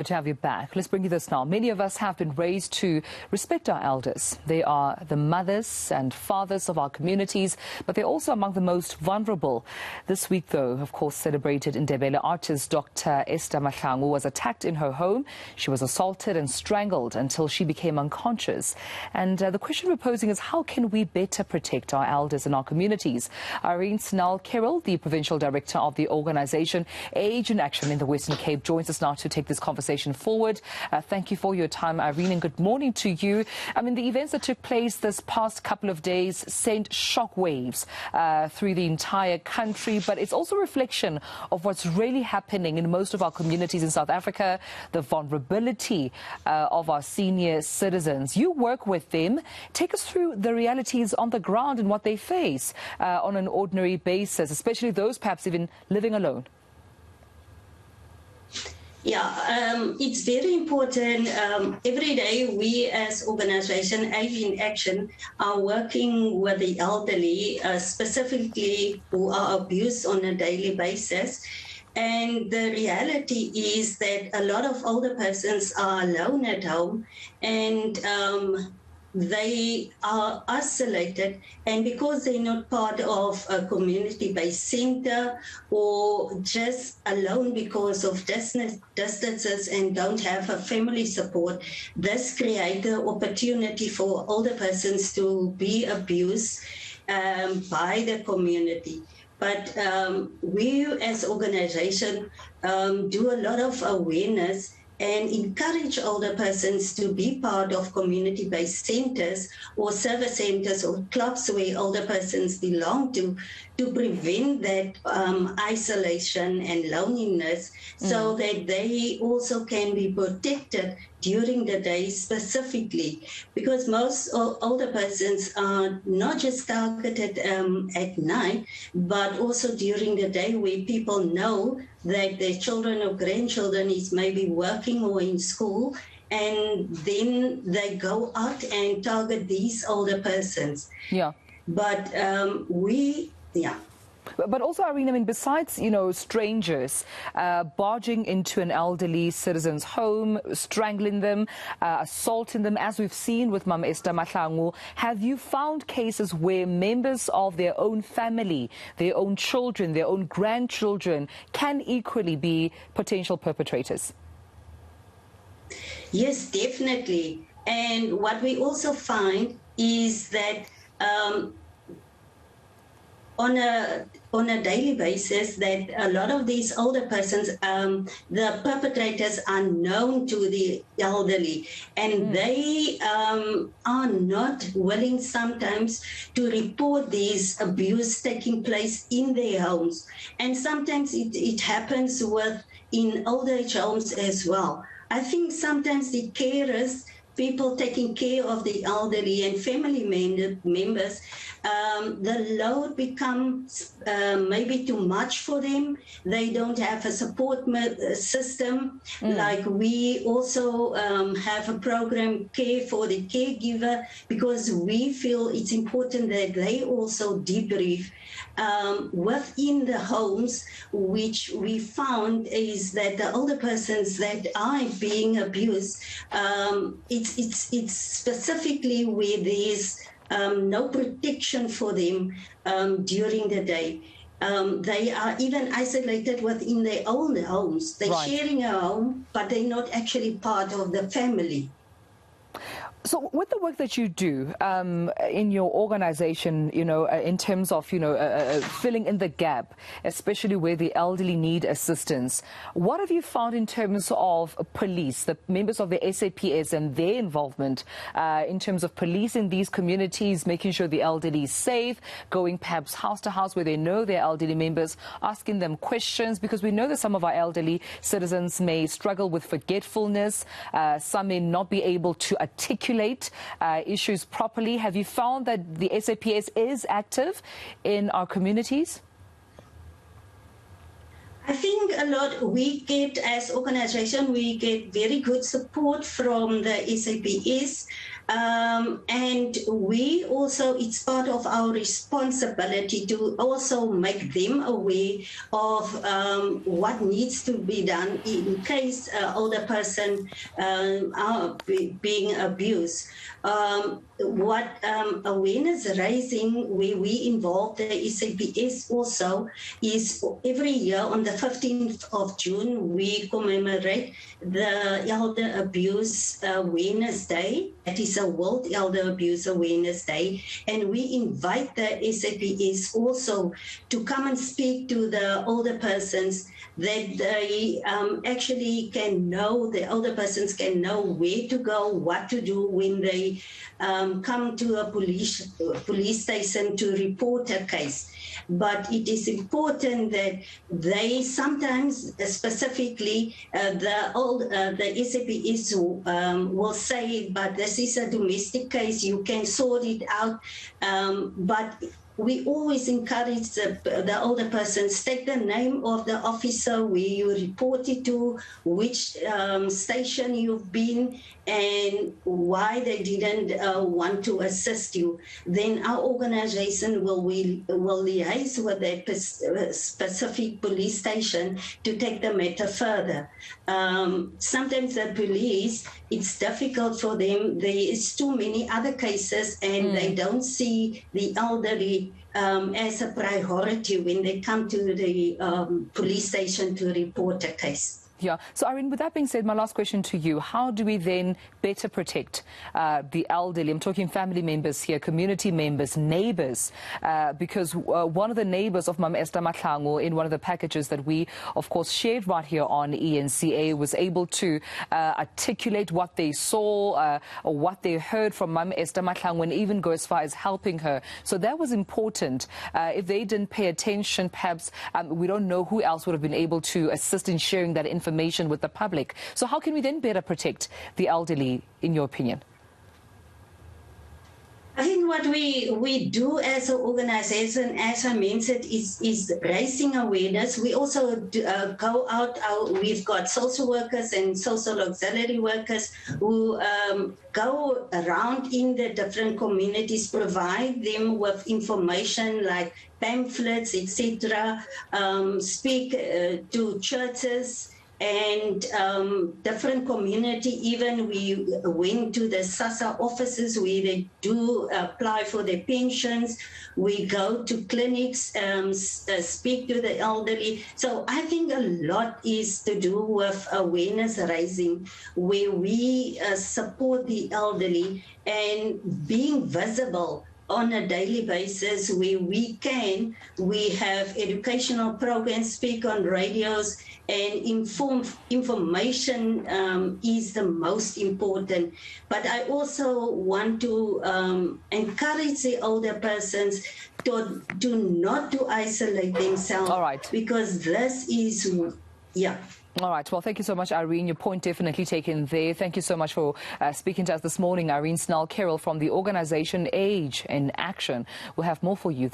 Good to have you back. Let's bring you this now. Many of us have been raised to respect our elders. They are the mothers and fathers of our communities, but they're also among the most vulnerable. This week, though, of course, celebrated Ndebele artist Dr. Esther Mahlangu was attacked in her home. She was assaulted and strangled until she became unconscious. And the question we're posing is, how can we better protect our elders in our communities? Irene Snell-Carroll, the Provincial Director of the organization Age in Action in the Western Cape, joins us now to take this conversation forward. Thank you for your time, Irene, and good morning to you. I mean, the events that took place this past couple of days sent shockwaves through the entire country, but it's also a reflection of what's really happening in most of our communities in South Africa, the vulnerability of our senior citizens. You work with them. Take us through the realities on the ground and what they face on an ordinary basis, especially those perhaps even living alone. Yeah, it's very important. Every day we as organization Age in Action are working with the elderly, specifically who are abused on a daily basis. And the reality is that a lot of older persons are alone at home, and they are isolated, and because they're not part of a community-based center or just alone because of distances and don't have a family support, this creates the opportunity for older persons to be abused by the community. But we as organization do a lot of awareness and encourage older persons to be part of community-based centers or service centers or clubs where older persons belong to prevent that isolation and loneliness, so that they also can be protected during the day specifically. Because most older persons are not just targeted at night, but also during the day where people know that their children or grandchildren is maybe working or in school, and then they go out and target these older persons. Yeah. But But also, Irene, I mean, besides, strangers barging into an elderly citizen's home, strangling them, assaulting them, as we've seen with Mama Esther Mahlangu, have you found cases where members of their own family, their own children, their own grandchildren can equally be potential perpetrators? Yes, definitely. And what we also find is that on a daily basis, that a lot of these older persons, the perpetrators are known to the elderly, and they are not willing sometimes to report these abuse taking place in their homes. And sometimes it happens in old age homes as well. I think sometimes the carers, people taking care of the elderly and family members, the load becomes maybe too much for them. They don't have a support system. Like we also have a program, Care for the Caregiver, because we feel it's important that they also debrief within the homes, which we found is that the older persons that are being abused, it's specifically where there's no protection for them during the day. They are even isolated within their own homes. They're sharing a home, but they're not actually part of the family. So with the work that you do in your organization, in terms of, filling in the gap, especially where the elderly need assistance, what have you found in terms of police, the members of the SAPS and their involvement in terms of policing these communities, making sure the elderly is safe, going perhaps house to house where they know their elderly members, asking them questions, because we know that some of our elderly citizens may struggle with forgetfulness, some may not be able to articulate issues properly. Have you found that the SAPS is active in our communities? I think a lot we get as organization, we get very good support from the SAPS. And we also, it's part of our responsibility to also make them aware of what needs to be done in case older person are being abused. What awareness raising where we involve the SAPS also is every year on the 15th of June, we commemorate the Elder Abuse Awareness Day. It is a World Elder Abuse Awareness Day. And we invite the SAPS also to come and speak to the older persons that they actually can know, the older persons can know where to go, what to do when they come to a police station to report a case. But it is important that they sometimes, specifically, the SAPS will say, but this is a domestic case, you can sort it out. But we always encourage the older persons, take the name of the officer where you reported to, which station you've been, and why they didn't want to assist you. Then our organization will liaise with that specific police station to take the matter further. Sometimes the police, it's difficult for them. There is too many other cases, and they don't see the elderly as a priority when they come to the police station to report a case. Yeah. So, Irene, with that being said, my last question to you, how do we then better protect the elderly? I'm talking family members here, community members, neighbours, because one of the neighbours of Mama Esther Mahlangu in one of the packages that we, of course, shared right here on eNCA was able to articulate what they saw or what they heard from Mama Esther Mahlangu and even go as far as helping her. So that was important. If they didn't pay attention, perhaps we don't know who else would have been able to assist in sharing that information with the public. So how can we then better protect the elderly, in your opinion? I think what we do as an organization, as I mentioned, is raising awareness. We also go out, we've got social workers and social auxiliary workers who go around in the different communities, provide them with information like pamphlets, etc., speak to churches and different community. Even we went to the SASSA offices where they do apply for their pensions. We go to clinics, speak to the elderly. So I think a lot is to do with awareness raising, where we support the elderly and being visible on a daily basis where we can. We have educational programs, speak on radios, and information is the most important. But I also want to encourage the older persons to not to isolate themselves. All right. Because this is, yeah. All right. Well, thank you so much, Irene. Your point definitely taken there. Thank you so much for speaking to us this morning, Irene Snell-Carroll from the organization Age in Action. We'll have more for you.